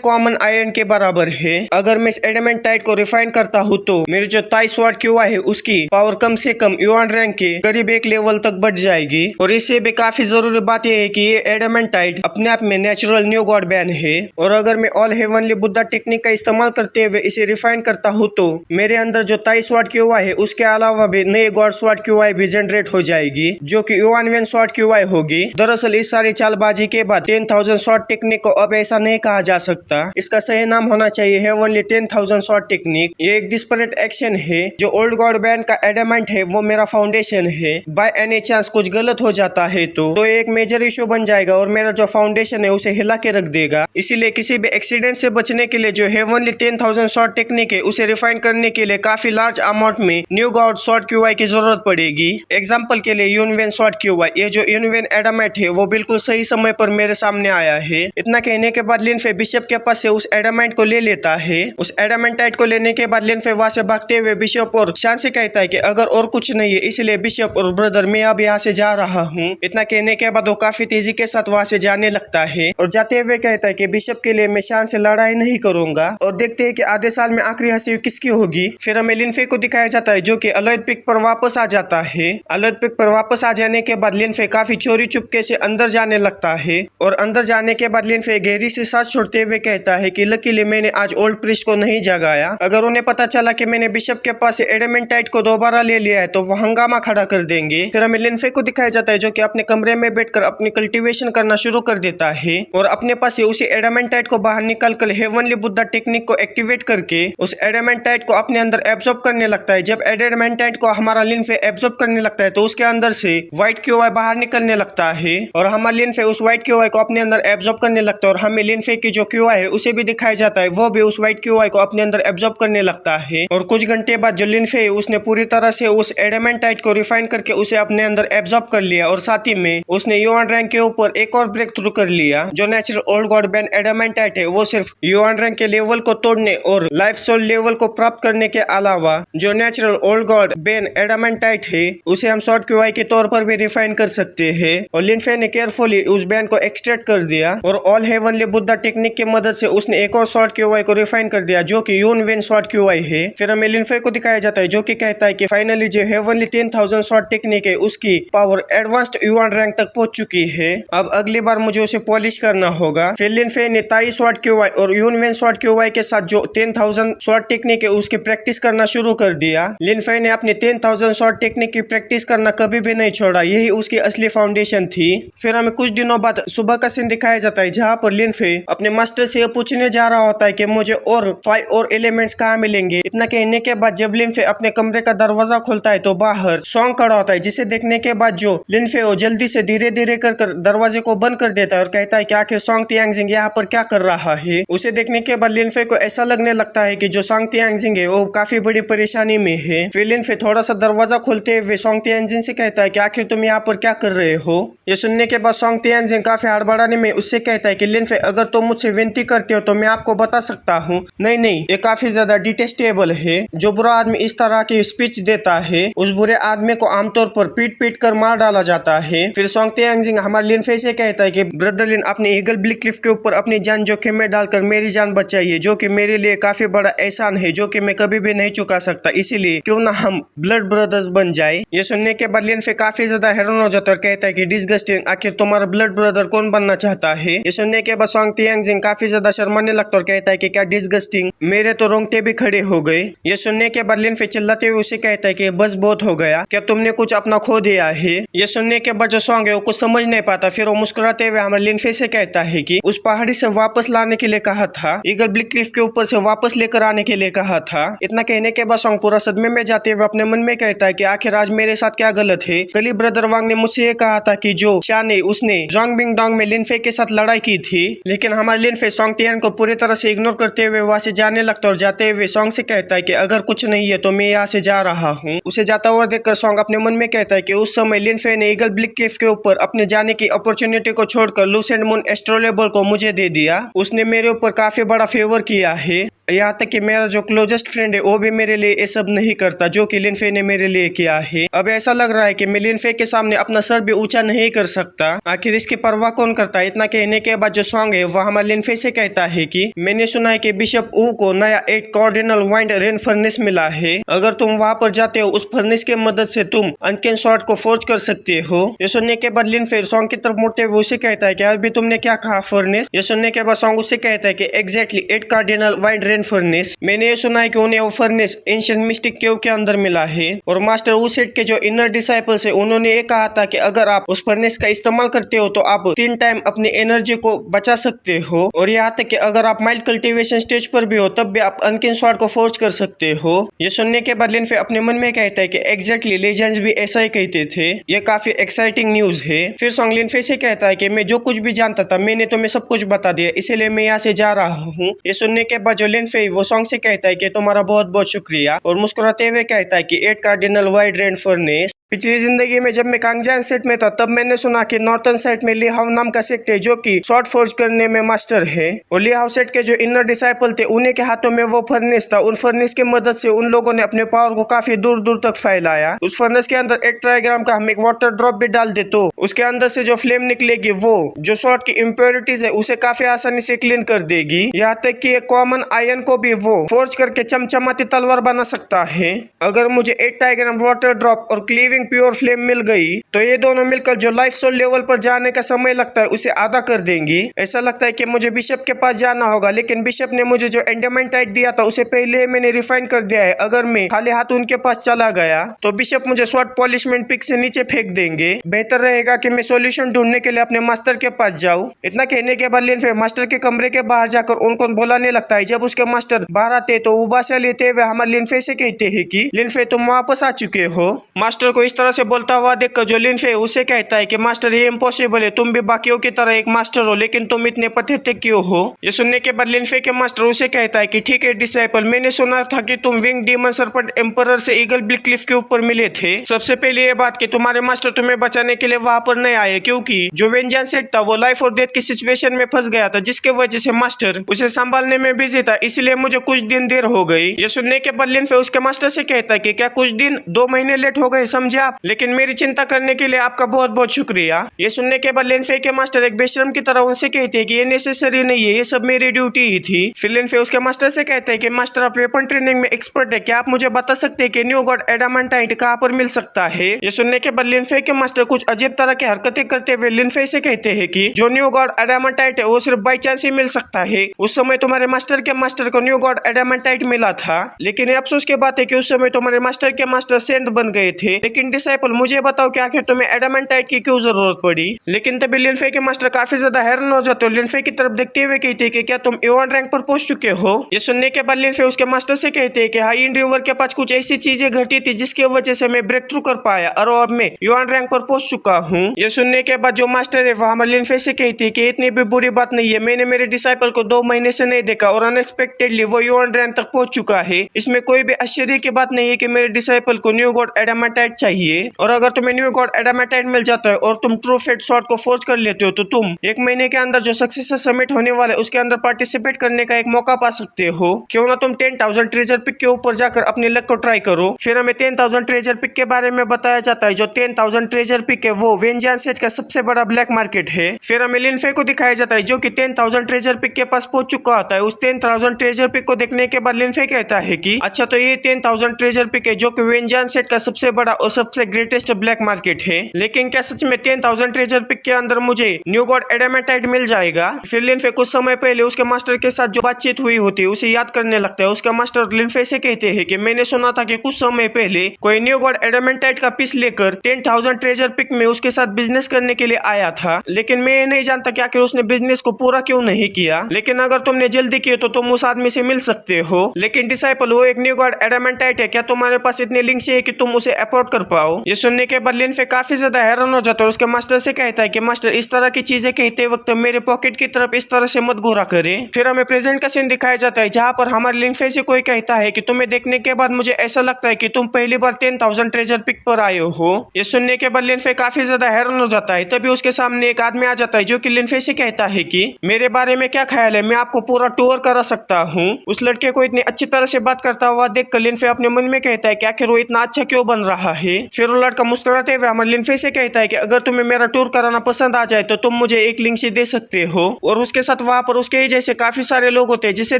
कॉमन आयरन के बराबर है। अगर मैं इस एडामेंटाइट को रिफाइन करता हूँ तो मेरी जो 23 वाट क्यूआई है उसकी पावर कम से कम युआन रैंक के करीब 1 लेवल तक बढ़ जाएगी। और इससे भी काफी जरूरी बात यह है कि ये एडामेंटाइट अपने आप में नेचुरल न्यू गॉड बैन है। और अगर मैं ऑल हेवनली बुद्धा टेक्निक का इस्तेमाल करते हुए इसे रिफाइन करता हूँ तो मेरे अंदर जो 23 वाट क्यूआई है उसके अलावा भी नए गॉड स्वाट क्यूआई भी जनरेट हो जाएगी जो कि युआन वेन स्वाट क्यूआई होगी। दरअसल इस सारी चालबाजी के बाद 10,000 शॉट टेक्निक को अब ऐसा नहीं कहा जा सकता। इसका सही नाम होना चाहिए हेवनली 10,000 शॉट टेक्निक। ये एक डिस्परेट एक्शन है। जो ओल्ड गॉड बैंड का एडामेंट है वो मेरा फाउंडेशन है। बाय एनी चांस कुछ गलत हो जाता है तो एक मेजर इशू बन जाएगा और मेरा जो फाउंडेशन है उसे हिला के रख देगा। इसीलिए किसी भी एक्सीडेंट से बचने के लिए जो हेवनली 10,000 शॉट टेक्निक है उसे रिफाइन करने के लिए काफी लार्ज अमाउंट में न्यू गॉड शॉट क्यूआई की जरूरत पड़ेगी। एग्जाम्पल के लिए यूनवेन शॉट क्यूआई, ये जो यूनवेन एडामेंट है वो बिल्कुल सही समय पर मेरे सामने आया है। इतना कहने के बाद लिनफे बिशप के पास से उस एडामेंट को ले लेता है। उस एडामेंटाइट को लेने के बाद लिनफे वहां से भागते हुए बिशप और शान से कहता है कि अगर और कुछ नहीं है इसलिए बिशप और ब्रदर मैं अब यहाँ से जा रहा हूँ। इतना कहने के बाद वो काफी तेजी के साथ वहां से जाने लगता है और जाते हुए कहता है कि बिशप के लिए मैं शान से लड़ाई नहीं करूंगा। और देखते हैं कि आधे साल में आखिरी हंसी किसकी होगी। फिर हमें लिनफे को दिखाया जाता है जो कि अलॉयड पिक पर वापस आ जाता है। अलॉयड पिक पर वापस आ जाने के बाद लिनफे काफी चोरी चुपके से अंदर जाने लगता है और अंदर जाने के बाद लिनफे गहरी से सांस छोड़ते हुए कहता है कि लकीली मैंने आज ओल्ड प्रीस्ट को नहीं जगाया। अगर उन्हें पता चला कि मैंने बिशप के पास से एडामेंटाइट को दोबारा ले लिया है तो वो हंगामा खड़ा कर देंगे। फिर हमें लिनफे को दिखाया जाता है जो कि अपने कमरे में बैठकर अपनी कल्टीवेशन करना शुरू कर देता है और अपने पास से उसी एडामेंटाइट को बाहर निकाल कर हेवनली बुद्धा टेक्निक को एक्टिवेट करके उस एडामेंटाइट को अपने अंदर एब्जॉर्ब करने लगता है। जब एडामेंटाइट को हमारा लिनफे एब्जॉर्ब करने लगता है तो उसके अंदर से व्हाइट क्यूआई बाहर निकलने लगता है और हमारा लिनफे उस व्हाइट क्यूआई को अपने अंदर एब्जॉर्ब करने लगता है और हमें लिनफे की जो क्यूआई है उसे भी दिखाया जाता है, वो भी उस व्हाइट क्यूआई को अपने अंदर एब्जॉर्ब करने लगता है। और कुछ घंटे बाद जो लिनफे है उसने पूरी तरह से उस एडामेंटाइट को रिफाइन करके उसे अपने अंदर एब्जॉर्ब कर लिया और साथ ही में उसने युआन रैंक के ऊपर एक और ब्रेक थ्रू कर लिया। जो नेचुरल ओल्ड गॉड बैन एडामेंटाइट है वो सिर्फ युआन रैंक के लेवल को तोड़ने और लाइफ सोल लेवल को प्राप्त करने के अलावा जो नेचुरल ओल्ड गॉड बैन एडामेंटाइट है उसे हम शॉर्ट क्यूआई के तौर पर भी रिफाइन कर सकते हैं। और लिनफे ने केयरफुली उस बैन को एक्सट्रैक्ट कर दिया और ऑल हेवनली बुद्धा टेक्निक की मदद से उसने एक और शॉर्ट क्यूआई को रिफाइन कर दिया जो कि यून वेन शॉर्ट क्यूआई है। फिर हमें लिनफे को दिखाया जाता है जो कि कहता है कि फाइनली जो हेवनली 10,000 शॉर्ट टेक्निक है उसकी पावर एडवांस्ड युआन रैंक तक पहुंच चुकी है। अब अगली बार मुझे उसे पॉलिश करना होगा। फिर लिनफे ने 23 शॉर्ट क्यूआई और यून वेन शॉर्ट क्यूआई के साथ जो 10,000 शॉर्ट टेक्निक है उसकी प्रैक्टिस करना शुरू कर दिया। लिनफे ने अपनी 10,000 शॉर्ट टेक्निक की प्रैक्टिस करना कभी भी नहीं छोड़ा, यही उसकी असली फाउंडेशन थी। फिर हमें कुछ दिनों बाद सुबह का सीन दिखाया जाता है जहाँ पर लिनफे अपने मास्टर से पूछने जा रहा होता है कि मुझे और 5 और एलिमेंट्स कहाँ मिलेंगे। इतना कहने के बाद जब लिनफे अपने कमरे का दरवाजा खोलता है तो बाहर सॉन्ग खड़ा होता है, जिसे देखने के बाद जो लिनफे वो जल्दी से धीरे धीरे कर दरवाजे को बंद कर देता है और कहता है कि आखिर सॉन्ग तियांगजिंग यहाँ पर क्या कर रहा है। उसे देखने के बाद लिनफे को ऐसा लगने लगता है कि जो सॉन्ग तियांगजिंग है वो काफी बड़ी परेशानी में है। फिर लिनफे थोड़ा सा दरवाजा खोलते हुए सॉन्ग तियांगजिंग से कहता है कि आखिर तुम यहाँ पर क्या कर रहे हो। ये सुनने के बाद सॉन्ग तियांगजिंग काफी हड़बड़ाने में उससे कहता है कि लिनफे अगर तुम मुझसे विनती करते हो तो मैं आपको बता सकता हूँ। नहीं, ये काफी ज्यादा डिटेस्टेबल है। जो बुरा आदमी इस तरह की स्पीच देता है उस बुरे आदमी को आमतौर पर पीट कर मार डाला जाता है। फिर सॉन्ग तियांगजिंग हमारे लिनफे से कहता है कि ब्रदर लिन अपने ईगल ब्लिक क्लिफ के ऊपर अपनी जान जोखिम में डालकर मेरी जान बचाइए, जो कि मेरे लिए काफी बड़ा एहसान है जो कि मैं कभी भी नहीं चुका सकता, इसीलिए क्यों ना हम ब्लड ब्रदर्स बन जाए। ये सुनने के बाद लिनफे काफी ज्यादा हैरान हो जाता है और कहता है कि डिसगस्टिंग, आखिर तुम्हारा ब्लड ब्रदर कौन बनना चाहता है। ये सुनने के बाद सॉन्ग तियांगजिंग काफी ज्यादा शर्माने लगता और कहता है कि क्या डिसगस्टिंग, मेरे तो रोंगटे भी खड़े हो गए। ये सुनने के बाद लिनफे चिल्लाते हुए उसे कहता है कि बस बहुत हो गया, क्या तुमने कुछ अपना खो दिया है। ये सुनने के बाद जो सॉन्ग है वो कुछ समझ नहीं पाता। फिर वो मुस्कुराते हुए हमारे लिनफे से कहता है कि उस पहाड़ी से वापस लाने के लिए कहा था, ईगल ब्लिक क्लिफ के ऊपर से वापस लेकर आने के लिए कहा था। इतना कहने के बाद सॉन्ग पूरा सदमे में जाते हुए अपने मन में कहता है कि आखिर आज मेरे साथ क्या गलत है। कल ही ब्रदर वांग ने मुझसे ये कहा था कि जो शान है उसने जोंगबिंग डोंग में लिनफे के साथ लड़ाई की थी, लेकिन हमारे लिनफे सॉन्ग तियान को पूरी तरह से इग्नोर करते हुए वहां से जाने लगता और जाते हुए सॉन्ग से कहता है कि अगर कुछ नहीं है तो मैं यहाँ से जा रहा हूँ। उसे जाता हुआ देखकर सॉन्ग अपने मन में कहता है कि उस समय लिनफे ने ईगल ब्लिक क्लिफ के ऊपर अपने जाने की अपॉर्चुनिटी को छोड़कर लूसेंट मून एस्ट्रोलेबल को मुझे दे दिया। उसने मेरे ऊपर काफी बड़ा फेवर किया है, यहाँ तक कि मेरा जो क्लोजेस्ट फ्रेंड है वो भी मेरे लिए ये सब नहीं करता जो कि लिनफे ने मेरे लिए किया है। अब ऐसा लग रहा है कि मैं लिनफे के सामने अपना सर भी ऊंचा नहीं कर सकता। आखिर इसकी परवाह कौन करता है। इतना कहने के बाद जो सॉन्ग है वह हमारे लिनफे से कहता है कि मैंने सुना है कि बिशप ऊ को नया एक कार्डिनल वाइंड रेन फर्नेस मिला है। अगर तुम वहां पर जाते हो उस फर्नेस की मदद से तुम अनकेन शॉर्ट को फोर्ज कर सकते हो। ये सुनने के बाद लिनफे सॉन्ग की तरफ मुड़ते हुए उसे कहता है कि अभी तुमने क्या कहा फर्नेस। ये सुनने के बाद सॉन्ग उससे कहता है कि exactly 8 cardinal wind rain furnace. मैंने ये सुना है कि उन्हें वो फर्नेस एंशिएंट मिस्टिक केव के अंदर मिला है और मास्टर ऊसेट के जो इनर डिसाइपल्स है उन्होंने ये कहा था कि अगर आप उस फर्नेस का इस्तेमाल करते हो तो आप 3 टाइम अपनी एनर्जी को बचा सकते हो और यहाँ तक कि अगर आप माइल्ड कल्टीवेशन स्टेज पर भी हो तब भी आप अनकिन स्वॉर्ड को फोर्ज कर सकते हो। ये सुनने के बाद लिनफे अपने मन में कहता है कि एग्जैक्टली लेजेंड्स भी ऐसा ही कहते थे। ये काफी एक्साइटिंग न्यूज है। फिर सॉन्ग लिनफे से कहता है कि मैं जो कुछ भी जानता था मैंने तुम्हें सब कुछ बता दिया, इसीलिए मैं यहाँ से जा रहा हूँ। ये सुनने के बाद जो लिनफे वो सॉन्ग से कहता है कि तुम्हारा बहुत बहुत शुक्रिया और मुस्कुराते हुए कहता है कि 8 कार्डिनल वाइड रेन फर्नेस। पिछली जिंदगी में जब मैं कांगजान सेट में था तब मैंने सुना कि नॉर्थन साइड में ली हाउ नाम का सेक्ट है जो कि शॉर्ट फोर्ज करने में मास्टर है और ली हाउ सेट के जो इनर डिसाइपल थे उन्हीं के हाथों में वो फर्नेस था। उन फर्नेस की मदद से उन लोगों ने अपने पावर को काफी दूर दूर तक फैलाया। उस फर्नेस के अंदर एक ट्राइग्राम का हम एक वाटर ड्रॉप भी डाल दे तो उसके अंदर से जो फ्लेम निकलेगी वो जो शॉर्ट की इम्प्योरिटीज है उसे काफी आसानी से क्लीन कर देगी। यहाँ तक कि एक कॉमन आयरन को भी वो फोर्ज करके चमचमाती तलवार बना सकता है। अगर मुझे 8 ट्राइग्राम वाटर ड्रॉप और क्लीविंग प्योर फ्लेम मिल गई तो ये दोनों मिलकर जो लाइफ सोल लेवल पर जाने का समय लगता है उसे आधा कर देंगी। ऐसा लगता है कि मुझे बिशप के पास जाना होगा, लेकिन बिशप ने मुझे जो एंडामेंटाइट दिया था उसे पहले मैंने रिफाइन कर दिया है। अगर मैं खाली हाथ उनके पास चला गया तो बिशप मुझे स्वॉर्ड पॉलिशमेंट पिक से नीचे फेंक देंगे। बेहतर रहेगा कि मैं सॉल्यूशन ढूंढने के लिए अपने मास्टर के पास जाऊं। इतना कहने के बाद लिनफे मास्टर के कमरे के बाहर जाकर उनको बुलाने लगता है। जब उसके मास्टर बाहर आते तो उबासा लेते हुए हमारे लिनफे से कहते हैं कि लिनफे तुम वापस आ चुके हो। मास्टर को इस तरह से बोलता हुआ देखकर जो लिनफे उसे कहता है कि मास्टर ये इम्पॉसिबल है, तुम भी बाकियों की तरह एक मास्टर हो लेकिन तुम इतने पथेटिक क्यों हो। ये सुनने के बाद लिनफे के मास्टर उसे कहता है कि ठीक है डिसाइपल, मैंने सुना था कि तुम विंग डीमन सर्पेंट एम्परर से ईगल ब्लिक क्लिफ के ऊपर मिले थे। सबसे पहले ये बात कि तुम्हारे मास्टर तुम्हें बचाने के लिए वहां पर नहीं आए क्योंकि जो वेंजेंस सेट था वो लाइफ और डेथ की सिचुएशन में फंस गया था जिसके वजह से मास्टर उसे संभालने में बिजी था, इसलिए मुझे कुछ दिन देर हो गई। ये सुनने के बाद लिनफे उसके मास्टर से कहता है कि क्या कुछ दिन 2 महीने लेट हो गए समझे आप, लेकिन मेरी चिंता करने के लिए आपका बहुत बहुत शुक्रिया। ये सुनने के बाद लिनफे के मास्टर एक बेशरम की तरह उनसे कहते हैं कि ये नेसेसरी नहीं है, ये सब मेरी ड्यूटी ही थी। फिर लिनफे उसके मास्टर से कहते हैं कि मास्टर आप वेपन ट्रेनिंग में एक्सपर्ट है, क्या आप मुझे बता सकते हैं कि न्यू गॉड एडामेंटाइट कहाँ पर मिल सकता है। ये सुनने के बाद लिनफे के मास्टर कुछ अजीब तरह की हरकतें करते हुए लिनफे से कहते हैं कि जो न्यू गॉड एडामेंटाइट है वो सिर्फ बाई चांस ही मिल सकता है। उस समय तुम्हारे मास्टर के मास्टर को न्यू गॉड एडामेंटाइट मिला था, लेकिन अफसोस की बात है कि उस समय तुम्हारे मास्टर के मास्टर सेंट बन गए थे। लेकिन डिसाइपल मुझे बताओ कि आखिर तुम्हें एडामेंटाइट की क्यों जरूरत पड़ी। लेकिन तभी लिनफे के मास्टर काफी ज्यादा हैरान हो जाते हो। लिनफे की तरफ देखते हुए कहते हैं कि क्या तुम A1 रैंक पर पहुंच चुके हो। ये सुनने के बाद लिनफे उसके मास्टर से कहते हैं कि हाई इन रिवर के पास कुछ ऐसी चीजें घटी थी जिसकी वजह से मैं ब्रेक थ्रू कर पाया और अब मैं A1 रैंक पर पहुंच चुका हूँ। ये सुनने के बाद जो मास्टर है वो हमारे लिनफे से कहती है कि इतनी भी बुरी बात नहीं है, मैंने मेरे डिसाइपल को 2 महीने से नहीं देखा और अनएक्सपेक्टेडली वो A1 रैंक तक पहुंच चुका है। इसमें कोई भी आश्चर्य की बात नहीं है कि मेरे डिसाइपल को न्यू गॉड एडामेंटाइट चाहिए और अगर तुम्हें न्यू गॉड एडामेंटाइट मिल जाता है और तुम ट्रू फेट शॉर्ट को फोर्ज कर लेते हो तो तुम 1 महीने के अंदर जो सक्सेसर समिट होने वाले उसके अंदर पार्टिसिपेट करने का एक मौका पा सकते हो। क्यों ना तुम 10,000 ट्रेजर पिक के ऊपर जाकर अपने लक को ट्राई करो। फिर हमें 10,000 ट्रेजर पिक के बारे में बताया जाता है। जो 10,000 ट्रेजर पिक है वो वेंजेंस सेट का सबसे बड़ा ब्लैक मार्केट है। फिर हमें लिनफे को दिखाया जाता है जो कि 10,000 ट्रेजर पिक के पास पहुंच चुका होता है। उस 10,000 ट्रेजर पिक को देखने के बाद लिनफे कहता है कि अच्छा तो ये 10,000 ट्रेजर पिक है जो कि वेंजेंस सेट का सबसे बड़ा और सबसे ग्रेटेस्ट ब्लैक मार्केट है। लेकिन क्या सच में 10,000 ट्रेजर पिक के अंदर मुझे न्यू गॉड एडामेंटाइट मिल जाएगा। फिर लिनफे कुछ समय पहले उसके मास्टर के साथ जो बातचीत हुई होती है उसे याद करने लगता है। उसका मास्टर लिनफे से कहते हैं कि मैंने सुना था कि कुछ समय पहले कोई न्यू गॉड एडामेंटाइट का पीस लेकर 10,000 ट्रेजर पिक में उसके साथ बिजनेस करने के लिए आया था, लेकिन मैं ये नहीं जानता कि आखिर उसने बिजनेस को पूरा क्यों नहीं किया। लेकिन अगर तुमने जल्दी किया तो तुम उस आदमी से मिल सकते हो। लेकिन डिसाइपल वो एक न्यू गॉड एडामेंटाइट है, क्या तुम्हारे पास इतने लिंक्स है कि तुम उसे अफोर्ड कर पाओ। ये सुनने के बाद लिनफे काफी ज्यादा हैरान हो जाता है। उसके मास्टर से कहता है कि मास्टर इस तरह की चीजें कहते वक्त मेरे पॉकेट की तरफ इस तरह से मत घूरा करें। फिर हमें प्रेजेंट का सीन दिखाया जाता है जहाँ पर हमारे लिनफे से कोई कहता है कि तुम्हें देखने के बाद मुझे ऐसा लगता है कि तुम पहली बार 10,000 ट्रेजर पिक पर आए हो। ये सुनने के बाद लिनफे काफी ज्यादा हैरान हो जाता है। तभी उसके सामने एक आदमी आ जाता है जो कि लिनफे से कहता है कि मेरे बारे में क्या ख्याल है, मैं आपको पूरा टूर करा सकता हूँ। उस लड़के को इतनी अच्छी तरह से बात करता हुआ देखकर लिनफे अपने मन में कहता है कि आखिर वो इतना अच्छा क्यों बन रहा है। फिर वो लड़का मुस्कुराते हुए हमारे लिनफे से कहता है कि अगर तुम्हें मेरा टूर कराना पसंद आ जाए तो तुम मुझे एक लिंक से दे सकते हो। और उसके साथ वहाँ पर उसके जैसे काफी सारे लोग होते हैं, जिसे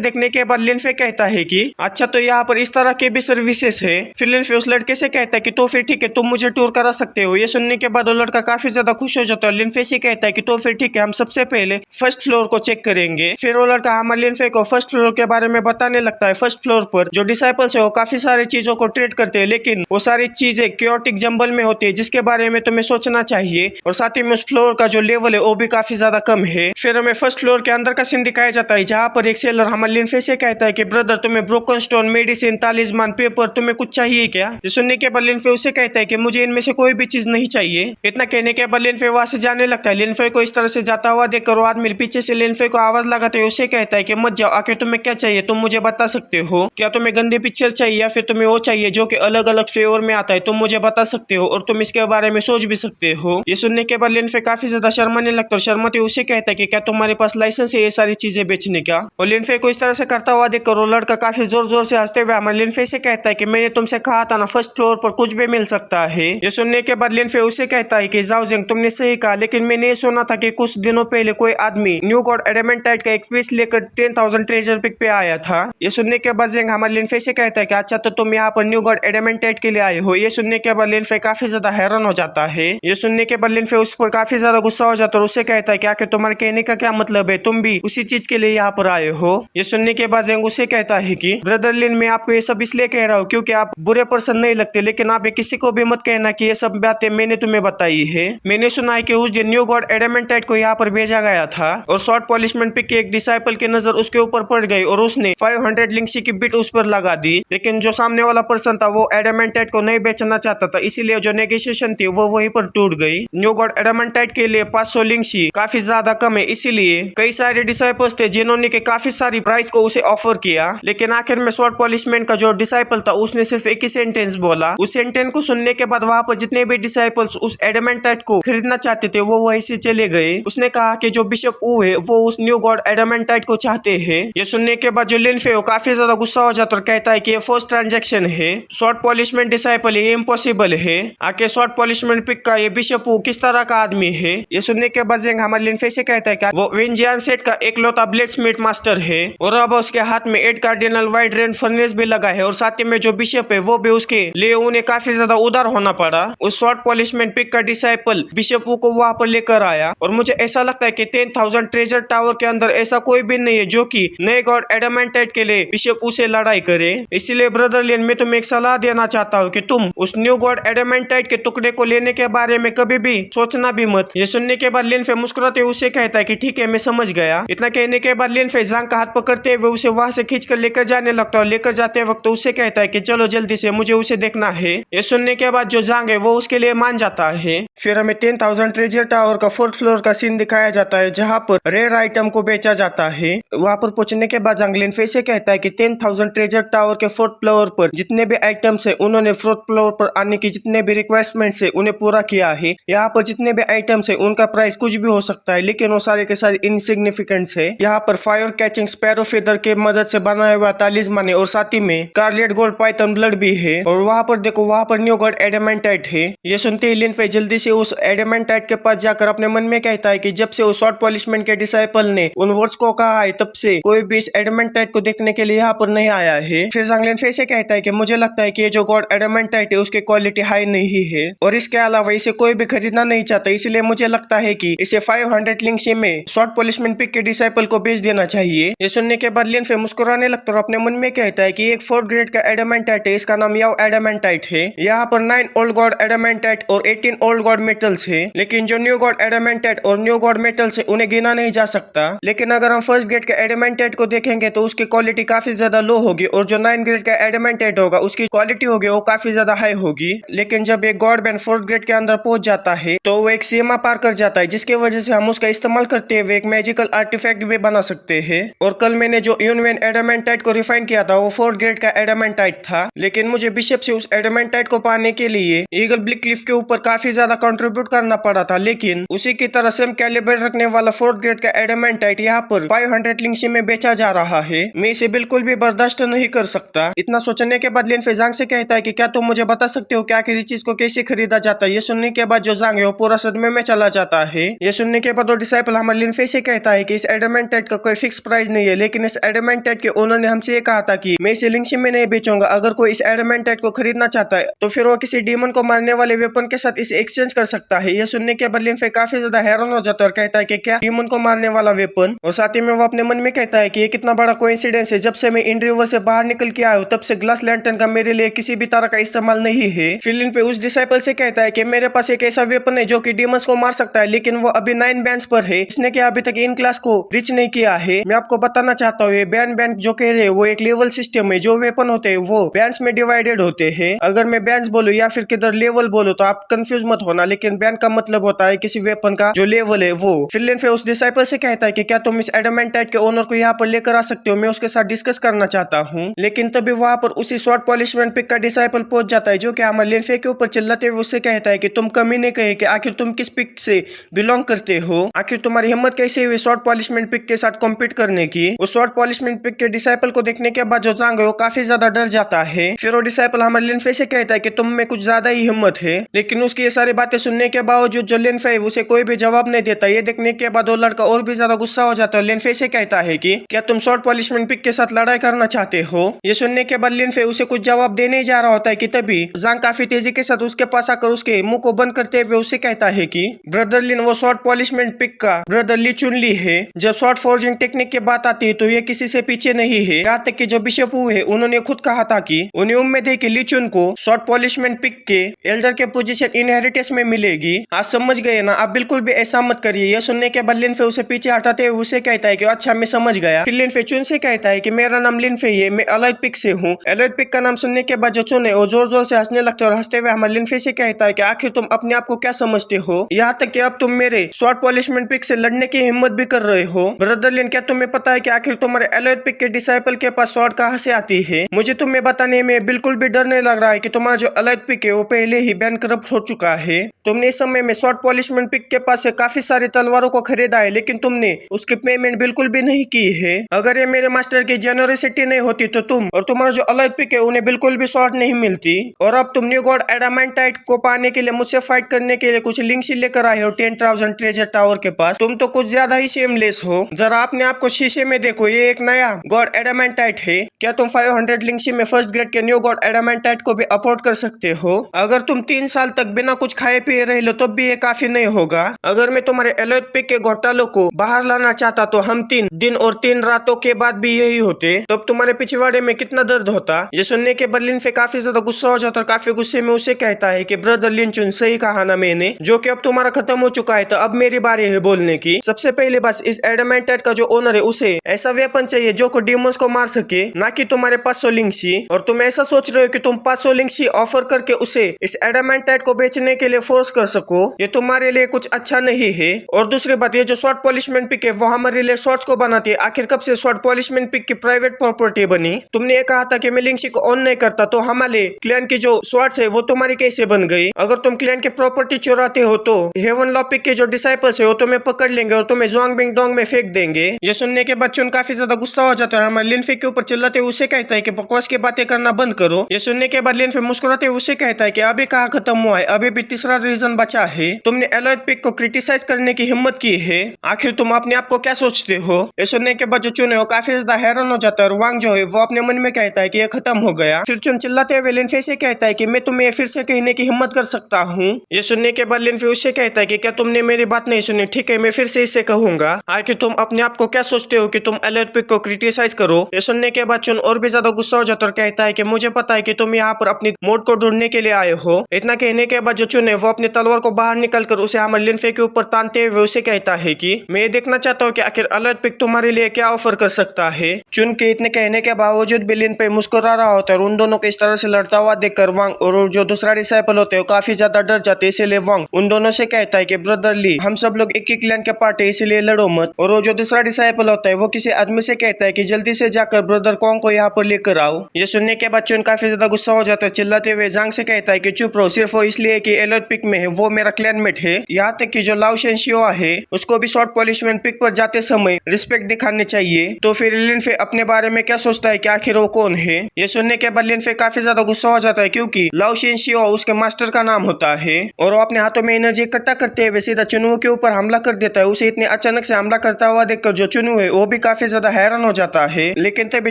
देखने के बाद लिनफे कहता है कि अच्छा, तो यहाँ पर इस तरह के भी सर्विसेज है। फिर लिनफे उस लड़के से कहता है कि तो फिर ठीक है, तुम मुझे टूर करा सकते हो। ये सुनने के बाद वो लड़का काफी ज्यादा खुश हो जाता है। लिनफे से कहता है कि तो फिर ठीक है, हम सबसे पहले फर्स्ट फ्लोर को चेक करेंगे। फिर वो लड़का हमारे लिनफे को फर्स्ट फ्लोर के बारे में बताने लगता है। फर्स्ट फ्लोर पर जो डिसाइपल्स है वो काफी सारी चीजों को ट्रेड करते हैं, लेकिन वो सारी चीजें क्योटिक जंगल में होती है, जिसके बारे में तुम्हें सोचना चाहिए। और साथ ही में उस फ्लोर का जो लेवल है वो भी काफी ज्यादा कम है। फिर हमें फर्स्ट फ्लोर के अंदर का सीन दिखाया जाता है, जहाँ पर एक सेलर हमारे लिनफे से कहता है कि ब्रदर, तुम्हें ब्रोकन स्टोन, मेडिसिन, तालिस्मान, पेपर, तुम्हें कुछ चाहिए क्या? ये सुनने के बाद लिनफे उसे कहता है कि मुझे इनमें से कोई भी चीज नहीं चाहिए। इतना कहने के बाद लिनफे वहां से जाने लगता है। लिनफे को इस तरह से जाता हुआ देखकर वो आदमी पीछे से लिनफे को आवाज लगाते हुए उसे कहता है कि मत जाओ, आखिर तुम्हें क्या चाहिए, तुम मुझे बता सकते हो। क्या तुम्हें गंदे पिक्चर चाहिए या फिर तुम्हें वो चाहिए जो कि अलग अलग फ्लेवर में आता है? तुम मुझे बता सकते हो और तुम इसके बारे में सोच भी सकते हो। ये सुनने के बाद लिनफे काफी ज्यादा शर्माने लगता है। शर्माते उसे कहता है कि क्या तुम्हारे पास लाइसेंस है ये सारी चीजें बेचने का? और लिनफे को इस तरह से करता हुआ देखकर वो लड़का काफी जोर जोर से हंसते हुए हमारे लिनफे से कहता है कि मैंने तुमसे कहा था ना, फर्स्ट फ्लोर पर कुछ भी मिल सकता है। ये सुनने के बाद लिनफे उसे कहता है कि जाओ जेंग, तुमने सही कहा, लेकिन मैंने ये सुना था कि कुछ दिनों पहले कोई आदमी न्यू गॉड एडामेंटाइट का एक पीस लेकर 10,000 ट्रेजर पिक पे आया था। ये सुनने के बाद जेंग हमारे लिनफे से कहता है कि अच्छा, तो तुम यहाँ पर न्यू गॉड एडामेंटाइट के लिए आए हो। ये सुनने के बाद लिनफे काफी ज्यादा हैरान हो जाता है। ये सुनने के बाद लिनफे उस पर काफी ज्यादा गुस्सा हो जाता है और उससे कहता है कि आखिर तुम्हारे कहने का क्या मतलब है, तुम भी उसी चीज के लिए यहाँ पर आए हो। ये सुनने के बाद जेंग उसे कहता है कि ब्रदर लिन, मैं आपको ये सब इसलिए कह रहा हूँ क्योंकि आप बुरे पर्सन नहीं लगते, लेकिन आप किसी को भी मत कहना कि ये सब बातें मैंने तुम्हें बताई है। मैंने सुना है कि उस दिन न्यू गॉड एडामेंटाइट को यहाँ पर भेजा गया था और शॉर्ट पॉलिशमेंट पिक के एक डिसाइपल की नजर उसके ऊपर पड़ गई और उसने 500 लिंक्सी की बिट उस पर लगा दी। लेकिन जो सामने वाला पर्सन था वो एडामेंटाइट को नहीं बेचना चाहता था, इसीलिए जो नेगोशिएशन थी वो वहीं पर टूट गई। न्यू गॉड एडामेंटाइट के लिए 500 लिंक्सी काफी ज्यादा कम है, इसीलिए कई सारे डिसाइपल्स थे जिन्होंने के काफी सारी प्राइस को उसे ऑफर किया। लेकिन आखिर में शॉर्ट पॉलिशमेंट का जो डिसाइपल था उसने सिर्फ एक ही सेंटेंस बोला। उस सेंटेंस को सुनने के बाद वहां पर जितने भी डिसाइपल्स उस एडामेंटाइट को खरीदना चाहते थे वो वहीं से चले गए। उसने कहा कि जो बिशप ऊ है वो उस न्यू गॉड एडामेंटाइट को चाहते हैं। ये सुनने के बाद जो लिनफे काफी ज्यादा गुस्सा हो जाता और कहता है कि ये फर्स्ट ट्रांजैक्शन है, शॉर्ट पॉलिशमेंट डिसाइपल ये इम्पॉसिबल है। आके शॉर्ट पॉलिशमेंट पिक का ये बिशप ऊ किस तरह का आदमी है? ये सुनने के बाद जेंग हमारे लिनफे से कहता है कि वो विंजियान सेट का एकलौता ब्लेड स्मिथ मास्टर है और अब उसके हाथ में 8 कार्डिनल वाइड रेन फर्नेस भी लगा है और साथ ही में जो बिशप है वो भी उसके लिए उन्हें काफी ज्यादा उदार होना पड़ा। उस शॉर्ट पॉलिशमेंट पिक का डिसाइपल बिशप ऊ को वहां पर लेकर आया और मुझे ऐसा लगता है कि 10,000 ट्रेजर टावर के अंदर ऐसा कोई भी नहीं है जो कि नए गॉड एडामेंटाइट के लिए बिशप ऊ से लड़ाई करे। इसलिए ब्रदर लिन, मैं तुम्हें एक सलाह देना चाहता हूँ कि तुम उस न्यू गॉड एडामेंटाइट के टुकड़े को लेने के बारे में कभी भी सोचना भी मत। ये सुनने के बाद लिनफे मुस्कुराते हुए उसे कहता है कि ठीक है, मैं समझ गया। इतना कहने के बाद लिनफे जांग का हाथ पकड़ते हुए उसे वहां से खींच कर लेकर जाने लगता है। लेकर जाते वक्त उसे कहता है कि चलो जल्दी से, मुझे उसे देखना है। ये सुनने के बाद जो जांग है वो उसके लिए मान जाता है। फिर हमें 10,000 ट्रेजर टावर का 4th फ्लोर का सीन दिखाया जाता है, जहाँ पर रेयर आइटम को बेचा जाता है। वहाँ पर पहुंचने के बाद जांग लिनफे से कहता है कि 10,000 ट्रेजर टावर के 4th फ्लोर पर जितने भी आइटम्स है उन्होंने 4th फ्लोर पर आने की जितने भी रिक्वायरमेंट्स है उन्हें पूरा किया है। यहाँ पर जितने भी आइटम्स है उनका प्राइस कुछ भी हो सकता है, लेकिन वो सारे के सारे इनसिग्निफिकेंट है। यहाँ पर फायर कैचिंग स्पैरो फेदर के मदद से बनाया हुआ तालिस्मान है और साथ ही में कार्लेट गोल्ड पाइथन ब्लड भी है। और वहाँ पर देखो, वहाँ पर न्यू गॉड एडामेंटाइट है। ये सुनते ही लिनफे जल्दी से उस एडामेंटाइट के पास जाकर अपने मन में कहता है कि जब से उस शॉर्ट पॉलिशमेंट के डिसाइपल ने उन वर्ड्स को कहा है तब से कोई भी इस एडामेंटाइट को देखने के लिए यहाँ पर नहीं आया है। फिर जांग लिनफे से कहता है कि मुझे लगता है कि ये जो गॉड एडामेंटाइट है उसकी क्वालिटी हाई नहीं है और इसके अलावा इसे कोई भी खरीदना नहीं चाहता, इसलिए मुझे लगता है कि इसे 500 लिंक्सी में शॉर्ट पॉलिशमेंट पिक के डिसाइपल को बेच देना चाहिए। ये सुनने के बाद लिनफे मुस्कुराने लगता और अपने मन में कहता है कि एक 4th ग्रेड का एडामेंटाइट है, इसका नाम याओ एडामेंटाइट है। यहाँ पर 9 ओल्ड गॉड एडामेंटाइट और 18 ओल्ड गॉड मेटल्स है, लेकिन जो न्यू गॉड एडामेंटाइट और न्यू गॉड मेटल्स है उन्हें गिना नहीं जा सकता। लेकिन अगर हम 1st ग्रेड का एडामेंटाइट को देखेंगे तो उसकी क्वालिटी काफी ज्यादा लो होगी और जो 9 ग्रेड का एडामेंटाइट होगा उसकी क्वालिटी होगी वो काफी ज्यादा हाई होगी। लेकिन जब एक गॉड बैंड 4th ग्रेड के अंदर पहुंच जाता है तो वो एक सीमा पार कर जाता है, जिसकी वजह से हम उसका इस्तेमाल करते हुए एक मैजिकल आर्टिफैक्ट भी बना सकते हैं। और कल मैंने जो यूनवेन एडामेंटाइट को रिफाइन किया था वो 4th ग्रेड का एडामेंटाइट था, लेकिन मुझे बिशप से उस एडामेंटाइट को पाने के लिए ईगल ब्लिक क्लिफ के ऊपर काफी ज्यादा कंट्रीब्यूट करना पड़ा था। लेकिन उसी की तरह सेम कैलिबर रखने वाला 4th ग्रेड का एडामेंटाइट यहाँ पर 500 लिंक्सी में बेचा जा रहा है। मैं इसे बिल्कुल भी बर्दाश्त नहीं कर सकता। इतना सोचने के बाद लिनफे जांग से कहता है कि क्या तुम मुझे बता सकते सकते हो कि आखिर इस चीज को कैसे खरीदा जाता है। ये सुनने के बाद जो जांग है वो पूरा सदमे में चला जाता है। ये सुनने के बाद वो डिसाइपल हमारे लिनफे से कहता है कि इस एडामेंटाइट का कोई फिक्स प्राइस नहीं है, लेकिन इस एडामेंटाइट के ओनर ने हमसे ये कहा था कि मैं इसे लिंक्शिप में नहीं बेचूंगा। अगर कोई इस एडामेंटाइट को खरीदना चाहता है तो फिर वो किसी डीमन को मारने वाले वेपन के साथ इसे एक्सचेंज कर सकता है। ये सुनने के बाद लिनफे काफी ज्यादा हैरान हो जाता है और कहता है कि क्या डीमन को मारने वाला वेपन, और साथ ही में वो अपने मन में कहता है कि ये कितना बड़ा कोइंसिडेंस है, जब से मैं इंड रिवर से बाहर निकल के आया हूँ तब से ग्लास लैंटर्न का मेरे लिए किसी भी तरह का इस्तेमाल नहीं है। फिर लिनफे उस डिसाइपल से कहता है कि मेरे पास एक ऐसा वेपन है जो कि डीमंस को मार सकता है, लेकिन वो अभी 9 बैंड्स पर है। इसने क्या अभी तक इन क्लास को रीच नहीं किया है। मैं आपको बताना चाहता हूँ, ये बैंड जो कह रहे हैं वो एक लेवल सिस्टम है। जो वेपन होते हैं वो बैंड्स में डिवाइडेड होते हैं। अगर मैं बैंड्स बोलूँ या फिर किधर लेवल बोलूँ तो आप कंफ्यूज मत होना, लेकिन बैंड का मतलब होता है किसी वेपन का जो लेवल है वो। फिर लिनफे उस डिसाइपल से कहता है कि क्या तुम इस एडामेंटाइट के ओनर को यहाँ पर लेकर आ सकते हो, मैं उसके साथ डिस्कस करना चाहता हूँ। लेकिन तभी वहां पर उसी शॉर्ट पॉलिशमेंट पिक का डिसाइपल पहुंच जाता है, जो कि हमारे लिनफे के ऊपर चिल्लाते हुए उससे कहता है कि तुम कमी नहीं कहे कि आखिर तुम किस पिक से बिलोंग करते हो, आखिर तुम्हारी हिम्मत कैसे हुई शॉर्ट पॉलिशमेंट पिक के साथ कॉम्पीट करने की। उस शॉर्ट पॉलिशमेंट पिक के डिसाइपल को देखने के बाद जो जांग है वो काफी ज्यादा डर जाता है। फिर वो डिसाइपल हमारे लिनफे से कहता है कि तुम में कुछ ज्यादा ही हिम्मत है, लेकिन उसकी ये सारी बातें सुनने के बावजूद जो लिनफे है उसे कोई भी जवाब नहीं देता। ये देखने के बाद वो लड़का और भी ज्यादा गुस्सा हो जाता है। लिनफे से कहता है कि क्या तुम शॉर्ट पॉलिशमेंट पिक के साथ लड़ाई करना चाहते हो। ये सुनने के बाद लिनफे उसे कुछ जवाब देने जा रहा होता है कि तभी जांग काफी तेजी के साथ उसके पास आकर उसके मुंह को बंद करते हुए उसे कहता है कि ब्रदर लिन वो शॉर्ट पॉलिशमेंट पिक का ब्रदर ली चुन ली है। जब शॉर्ट फोर्जिंग टेक्निक की बात आती है तो ये किसी से पीछे नहीं है। यहाँ तक कि जो बिशप हुए है उन्होंने खुद कहा था कि उन्हें उम्मीद है कि ली चुन को शॉर्ट पॉलिशमेंट पिक के एल्डर के पोजीशन इनहेरिटेंस में मिलेगी। आज समझ गए ना, आप बिल्कुल भी ऐसा मत करिए। यह सुनने के बाद लिनफे उसे पीछे हटाते हुए उसे कहता है कि अच्छा मैं समझ गया। फिर लिनफे चुन से कहता है कि मेरा नाम लिनफे है, मैं अलॉयड पिक से हूँ। अलॉयड पिक का नाम सुनने के बाद जो चुन है वो जोर जोर से हंसने लगता है और हंसते हुए हमारे लिनफे से कहता है कि आखिर तुम अपने आप को क्या समझते हो, यहाँ तक कि अब तुम मेरे शॉर्ट पॉलिशमेंट पिक से लड़ने की हिम्मत भी कर रहे हो। ब्रदर लिन क्या तुम्हें पता है कि आखिर तुम्हारे अलॉयड पिक के डिसाइपल के पास शॉर्ट कहाँ से आती है। मुझे तुम्हें बताने में बिल्कुल भी डर नहीं लग रहा है कि तुम्हारा जो अलॉयड पिक है वो पहले ही बैंकरप्ट हो चुका है। तुमने इस समय में शॉर्ट पॉलिशमेंट पिक के पास से काफी सारी तलवारों को खरीदा है, लेकिन तुमने उसकी पेमेंट बिल्कुल भी नहीं की है। अगर ये मेरे मास्टर की जेनरसिटी नहीं होती तो तुम और तुम्हारा जो अलॉयड पिक है उन्हें बिल्कुल भी शॉर्ट नहीं मिलती। और अब तुम न्यू गॉड एडामेंटाइट को पाने के लिए मुझसे फाइट करने के लिए कुछ लिंक्स लेकर आए हो 10,000 ट्रेजर टावर के पास। तुम तो कुछ ज्यादा ही शेमलेस हो। जरा अपने आप को शीशे में देखो, ये एक नया गॉड एडामेंटाइट है। क्या तुम 500 लिंक्स में फर्स्ट ग्रेड के न्यू गॉड एडामेंटाइट को भी अफोर्ड कर सकते हो? अगर तुम 3 साल तक बिना कुछ खाए पिए रह लो तब भी ये काफी नहीं होगा। अगर मैं तुम्हारे अलॉयड पिक के घोटालों को बाहर लाना चाहता तो हम 3 दिन और 3 रातों के बाद भी यही होते, तब तुम्हारे पिछवाड़े में कितना दर्द होता। ये सुनने के बाद लिनफे काफी ज्यादा गुस्सा हो जाता और काफी गुस्से में उसे कहता है कि ब्रदर लिनचुन सही कहा ना मैंने, जो कि अब तुम्हारा खत्म हो चुका है तो अब मेरी बारी है बोलने की। सबसे पहले बस इस एडामेंटाइट का जो ओनर है उसे ऐसा वेपन चाहिए जो को डीमंस को मार सके, ना कि तुम्हारे 500 लिंक्सी। और तुम ऐसा सोच रहे हो कि तुम 500 लिंक्सी ऑफर करके उसे इस एडामेंटाइट को बेचने के लिए फोर्स कर सको, ये तुम्हारे लिए कुछ अच्छा नहीं है। और दूसरी बात, ये जो शॉर्ट पॉलिशमेंट पिक है वो हमारे लिए शॉर्ट्स को बनाती है। आखिर कब से शॉर्ट पॉलिशमेंट पिक की प्राइवेट प्रॉपर्टी बनी? तुमने ये कहा था कि मैं लिंक्सी को ऑन नहीं करता, तो हमारे क्लैन की जो शॉर्ट्स है वो तुम्हारी कैसे बन गई? अगर तुम क्लैन की प्रॉपर्टी चुराते हो तो हेवन लॉ पिक के जो डिसाइपल्स है वो तुम्हें पकड़ लेंगे और तुम्हें ज़ोंग बिंग डोंग में फेंक देंगे। ये सुनने के बाद चुन काफी ज्यादा गुस्सा हो जाता है। हमारे लिनफे के ऊपर चिल्लाते हुए उसे कहता है कि बकवास की बातें करना बंद करो। ये सुनने के बाद लिनफे मुस्कुराते हुए उसे कहता है कि अभी कहाँ खत्म हुआ है, अभी भी तीसरा रीजन बचा है। तुमने अलॉयड पिक को क्रिटिसाइज करने की हिम्मत की है, आखिर तुम अपने आप को क्या सोचते हो? ये सुनने के बाद जो चुन है वो काफी ज्यादा हैरान हो जाता है और वांग जो है वो अपने मन में कहता है कि ये खत्म हो गया। फिर चुन चिल्लाते हुए लिनफे से कहता है कि मैं तुम्हें फिर से कहने की हिम्मत कर सकता हूँ। ये सुनने के बाद लिनफे उससे कहता है कि क्या तुमने मेरी बात नहीं सुनी? ठीक है, मैं फिर से इसे कहूंगा। आखिर तुम अपने आप को क्या सोचते हो कि तुम अलॉयड पिक को क्रिटिसाइज करो? ये सुनने के बाद चुन और भी ज्यादा गुस्सा हो जाता है और कहता है कि मुझे पता है कि तुम यहाँ पर अपनी मोड को ढूंढने के लिए आए हो। इतना कहने के बाद जो चुन है वो अपनी तलवार को बाहर निकलकर उसे हमारे लिनफे के ऊपर तानते हुए उसे कहता है कि मैं देखना चाहता हूँ कि आखिर अलॉयड पिक तुम्हारे लिए क्या ऑफर कर सकता है। चुन के इतने कहने के बावजूद भी लिनफे मुस्कुरा रहा होता है और उन दोनों को इस तरह से लड़ता हुआ देखकर वांग और जो दूसरा डिसाइपल होते हैं काफी ज्यादा डर जाते हैं। इसीलिए वांग उन दोनों से कहता है कि ब्रदर ली, हम सब लोग एक ही क्लैन के पार्ट है, इसीलिए लड़ो मत। और वो जो दूसरा डिसाइपल होता है वो किसी आदमी से कहता है कि जल्दी से जाकर ब्रदर कॉन्ग को यहाँ पर लेकर आओ। ये सुनने के बाद चुन काफी ज्यादा गुस्सा हो जाता है, चिल्लाते हुए जांग से कहता है कि चुप रहो, सिर्फ वो इसलिए कि अलॉयड पिक में है, वो मेरा क्लैनमेट है। यहाँ तक कि जो लाओ शेंशियो है उसको भी शॉर्ट पॉलिशमेंट पिक पर जाते समय रिस्पेक्ट दिखानी चाहिए। तो फिर लिनफे अपने बारे में क्या सोचता है कि आखिर वो कौन है? ये सुनने के बाद लिनफे काफी ज्यादा गुस्सा हो जाता है, क्योंकि कि लाओ शिनशियो उसके मास्टर का नाम होता है और वो अपने हाथों में एनर्जी इकट्ठा करते हुए सीधा चुनू के ऊपर हमला कर देता है। उसे इतने अचानक से हमला करता हुआ देखकर जो चुनू है वो भी काफी ज्यादा हैरान हो जाता है। लेकिन तभी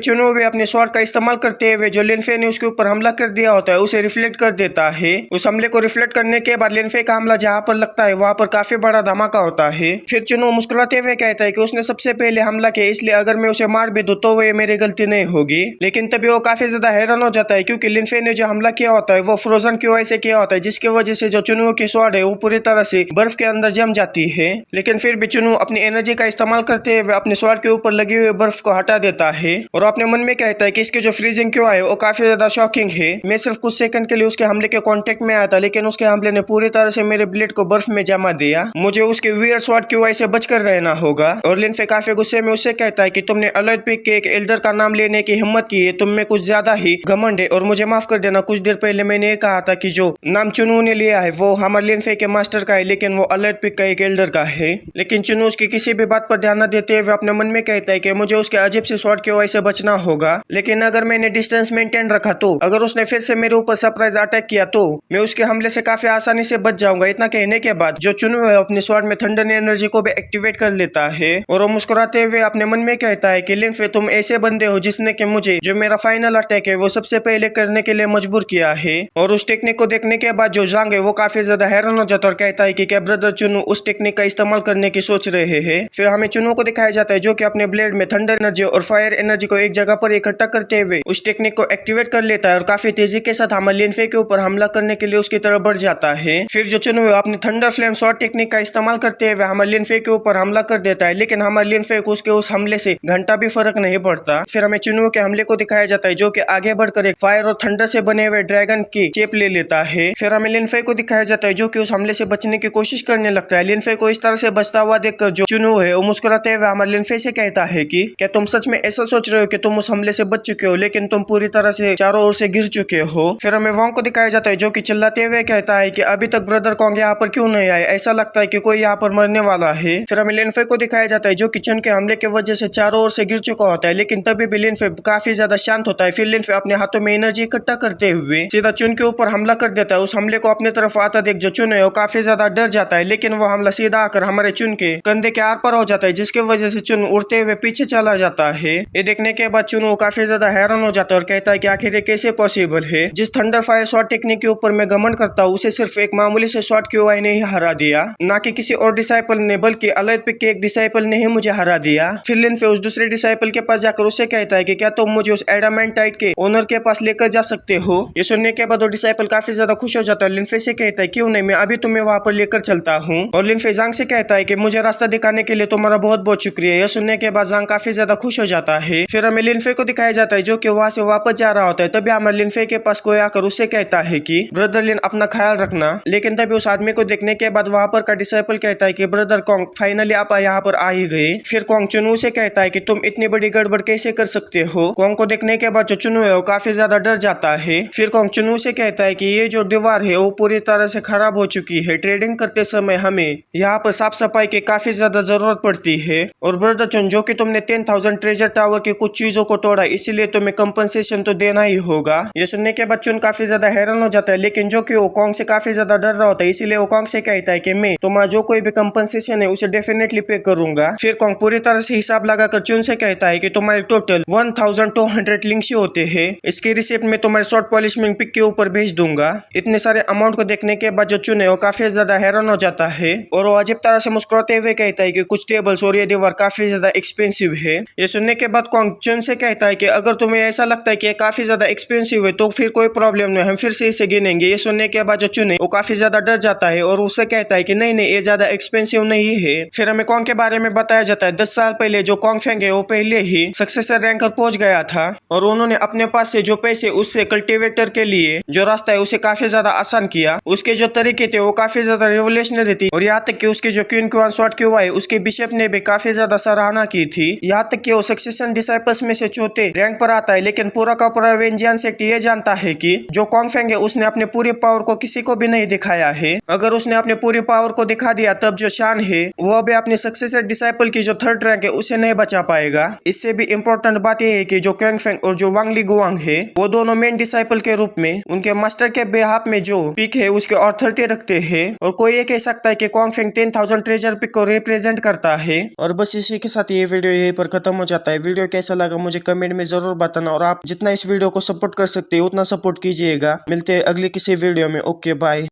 चुनू भी अपने स्वॉर्ड का इस्तेमाल करते हुए जो लिनफे ने उसके ऊपर हमला कर दिया होता है उसे रिफ्लेक्ट कर देता है। उस हमले को रिफ्लेक्ट करने के बाद लिनफे का हमला जहाँ पर लगता है वहाँ पर काफी बड़ा धमाका होता है। फिर चुनू मुस्कुराते हुए कहता है कि उसने सबसे पहले हमला किया, इसलिए अगर मैं उसे मार भी दूं तो वो मेरी गलती नहीं होगी। लेकिन तभी वो काफी ज्यादा हैरान हो जाता है क्योंकि लिनफे ने जो हमला किया होता है वो फ्रोजन क्यूआई से किया होता है, जिसकी वजह से जो चुनू की स्वॉर्ड है वो पूरी तरह से बर्फ के अंदर जम जाती है। लेकिन फिर भी चुनू अपनी एनर्जी का इस्तेमाल करते हुए अपने स्वॉर्ड के ऊपर लगी हुई बर्फ को हटा देता है और अपने मन में कहता है कि इसके जो फ्रीजिंग क्यूआई है वो काफी ज्यादा शॉकिंग है। मैं सिर्फ कुछ सेकंड के लिए उसके हमले के कांटेक्ट में आया था, लेकिन उसके हमले ने पूरी तरह से मेरे ब्लेड को बर्फ में जमा दिया। मुझे उसके वियर स्वॉर्ड क्यूआई से बचकर रहना होगा। और लिनफे काफी गुस्से में उससे कहता है कि तुमने अलॉयड पिक के एक एल्डर का नाम लेने की हिम्मत की है, तुम में कुछ ज्यादा ही घमंड है और मुझे माफ कर देना, कुछ देर पहले मैंने ये कहा था कि जो नाम चुनू ने लिया है वो हमारे लिनफे के मास्टर का है, लेकिन वो अलॉयड पिक का एक एल्डर का है। लेकिन चुनू उसकी किसी भी बात पर ध्यान न देते हुए अपने मन में कहता है कि मुझे उसके अजीब से स्वॉर्ड क्यूआई से बचना होगा, लेकिन अगर मैंने डिस्टेंस मेंटेन रखा तो अगर उसने फिर से मेरे ऊपर सरप्राइज अटैक किया तो मैं उसके हमले से काफी आसानी से बच जाऊंगा। इतना कहने के बाद जो चुनू है अपने स्वॉर्ड में थंडर एनर्जी को भी एक्टिवेट कर लेता है और वो मुस्कुराते हुए अपने मन में कहता है कि लिनफे तुम ऐसे बंदे हो जिसने कि मुझे जो मेरा फाइनल अटैक है वो सबसे पहले करने के लिए मजबूर किया है। और उस टेक्निक को देखने के बाद जो जांग है वो काफी ज्यादा हैरान हो जाता है और कहता है कि क्या ब्रदर चुनू उस टेक्निक का इस्तेमाल करने की सोच रहे हैं। फिर हमें चुनू को दिखाया जाता है जो कि अपने ब्लेड में थंडर एनर्जी और फायर एनर्जी को एक जगह पर इकट्ठा करते हुए उस टेक्निक को एक्टिवेट कर लेता है और काफी तेजी के साथ हमारे लिनफे के ऊपर हमला करने के लिए उसकी तरफ बढ़ जाता है। फिर जो चुनू है अपने थंडर फ्लेम शॉट टेक्निक का इस्तेमाल करते हुए हमारे लिनफे के ऊपर हमला कर देता है, लेकिन हमारे लिनफे को उसके उस हमले से घंटा भी फर्क नहीं पड़ता। फिर हमें चुनू के हमले को दिखाया जाता है जो कि आगे बढ़कर एक फायर और थंडर से बने हुए ड्रैगन की चेप ले लेता है। फिर हमें लिनफे को दिखाया जाता है जो कि उस हमले से बचने की कोशिश करने लगता है। लिनफे को इस तरह से बचता हुआ देखकर जो चुनू है वो मुस्कुराते हुए हमारे लिनफे से कहता है कि क्या तुम सच में ऐसा सोच रहे हो कि तुम उस हमले से बच चुके हो, लेकिन तुम पूरी तरह से चारों ओर से गिर चुके हो। फिर हमें वोंग को दिखाया जाता है जो कि चिल्लाते हुए कहता है कि अभी तक ब्रदर कोंग यहाँ पर क्यों नहीं आए, ऐसा लगता है कि कोई यहाँ पर मरने वाला है। फिर हमें लिनफे को दिखाया जाता है जो कि चुन के हमले के वजह से चारों ओर से गिर चुका होता है, लेकिन तभी भी लिनफे काफी ज्यादा शांत होता है। फिर लिनफे अपने हाथों में एनर्जी इकट्ठा करते हुए सीधा चुन के ऊपर हमला कर देता है। उस हमले को अपने तरफ आता देख जो चुन है वो काफी ज्यादा डर जाता है, लेकिन वो हमला सीधा आकर हमारे चुन के कंधे के आर पार हो जाता है, जिसकी वजह से चुन उड़ते हुए पीछे चला जाता है। ये देखने के बाद चुन वो काफी ज्यादा हैरान हो जाता है और कहता है कि आखिर ये कैसे पॉसिबल है। जिस थंडर फायर शॉट टेक्निक के ऊपर मैं घमंड करता हूँ उसे सिर्फ एक मामूली से शॉट क्यूआई ने ही हरा दिया, ना कि किसी और डिसाइपल ने, बल्कि अलॉयड पिक के एक डिसाइपल ने ही मुझे हरा दिया। फिर लिनफे उस दूसरे डिसाइपल के पास जाकर उससे कहता है कि क्या तुम मुझे उस एडामेंटाइट के ओनर के पास लेकर जा सकते हो। ये सुनने के बाद वो डिसाइपल काफी ज्यादा खुश हो जाता है। लिनफे से कहता है क्यों नहीं, मैं अभी तुम्हें वहां पर लेकर चलता हूँ। और लिनफे जांग से कहता है कि मुझे रास्ता दिखाने के लिए तुम्हारा बहुत बहुत शुक्रिया। यह सुनने के बाद जांग काफी ज्यादा खुश हो जाता है। फिर हमें लिनफे को दिखाया जाता है जो कि वहां से वापस जा रहा होता है। तभी हमें लिनफे के पास कोई आकर उससे कहता है कि ब्रदर लिन अपना ख्याल रखना। लेकिन तभी उस आदमी को देखने के बाद वहां पर का डिसाइपल कहता है कि ब्रदर कोंग फाइनली आप यहाँ पर आ ही गए। फिर कोंग चुनू से कहता है कि तुम इतनी बड़ी गड़बड़ कैसे कर सकते हो। कोंग को देखने के बाद जो चुनू है वो काफी ज्यादा डर जाता है। फिर कोंग चुनू से कहता है कि ये जो दीवार है वो पूरी तरह से खराब हो चुकी है, ट्रेडिंग करते समय हमें यहाँ पर साफ सफाई की काफी ज्यादा जरूरत पड़ती है। और ब्रदर चुन जो कि तुमने 10,000 ट्रेजर टावर की कुछ चीजों को तोड़ा, इसीलिए तुम्हें कंपनसेशन तो देना ही होगा। ये सुनने के बाद चुन काफी ज्यादा हैरान हो जाता है, लेकिन जो कि वो कोंग से काफी ज्यादा डर रहा होता है, इसीलिए वो कोंग से कहता है कि मैं तुम्हारा जो कोई भी कंपनसेशन है उसे डेफिनेटली पे करूंगा। फिर कोंग पूरी तरह से हिसाब लगाकर चुन से कहता है कि तुम्हारे टोटल 1200 लिंक्स होते हैं, इसकी रिसिप्ट में तुम्हारे शॉर्ट पॉलिशमेंट पिक के ऊपर भेज दूंगा। इतने सारे अमाउंट को देखने के बाद जो चुन है वो काफी ज्यादा हैरान हो जाता है और वो अजीब तरह से मुस्कुराते हुए कहता है कि कुछ टेबल्स और ये दीवार काफी ज्यादा एक्सपेंसिव है। ये सुनने के बाद कोंग चुन से कहता है कि अगर तुम्हें ऐसा लगता है कि ये काफी ज्यादा एक्सपेंसिव है तो फिर कोई प्रॉब्लम नहीं, हम फिर से इसे गिनेंगे। ये सुनने के बाद जो चुन है वो काफी ज्यादा डर जाता है और उससे कहता है कि नहीं नहीं ये ज्यादा एक्सपेंसिव नहीं है। फिर हमें कोंग के बारे में बताया जाता है 10 साल पहले जो कोंग फेंग है वो पहले ही सक्सेसर रैंक पर पहुंच गया था और उन्होंने अपने पास से जो पैसे उससे कल्टीवेटर के लिए जो रास्ता है उसे काफी ज्यादा आसान किया। उसके जो तरीके थे वो काफी ज्यादा रिवोल्यूशनरी थी और यहाँ तक कि उसके जो क्वीन क्वान शॉट क्यूआई उसके बिशप ने भी काफी ज्यादा सराहना की थी। यहाँ तक कि वो सक्सेशन डिसाइपल्स में से चौथे रैंक पर आता है, लेकिन पूरा का पूरा वेंजियन सेक्ट ये जानता है कि जो कोंग फेंग है उसने अपने पूरी पावर को किसी को भी नहीं दिखाया है। अगर उसने अपने पूरी पावर को दिखा दिया तब जो शान है वो भी अपने सक्सेसर डिसाइपल की जो थर्ड रैंक है उसे नहीं बचा पाएगा। इससे भी इम्पोर्टेंट बात यह है कि जो कोंग फेंग और जो वांग ली गुआंग है वो दोनों मेन डिसाइपल के रूप रूप में उनके मास्टर के बेहाफ में जो पिक है उसके ऑथोरिटी रखते हैं। और कोई ये कह सकता है कि क्वांग फेंग 10,000 ट्रेजर पिक को रिप्रेजेंट करता है। और बस इसी के साथ ये वीडियो यहीं पर खत्म हो जाता है। वीडियो कैसा लगा मुझे कमेंट में जरूर बताना, और आप जितना इस वीडियो को सपोर्ट कर सकते हो उतना सपोर्ट कीजिएगा। मिलते हैं अगली किसी वीडियो में। Okay bye.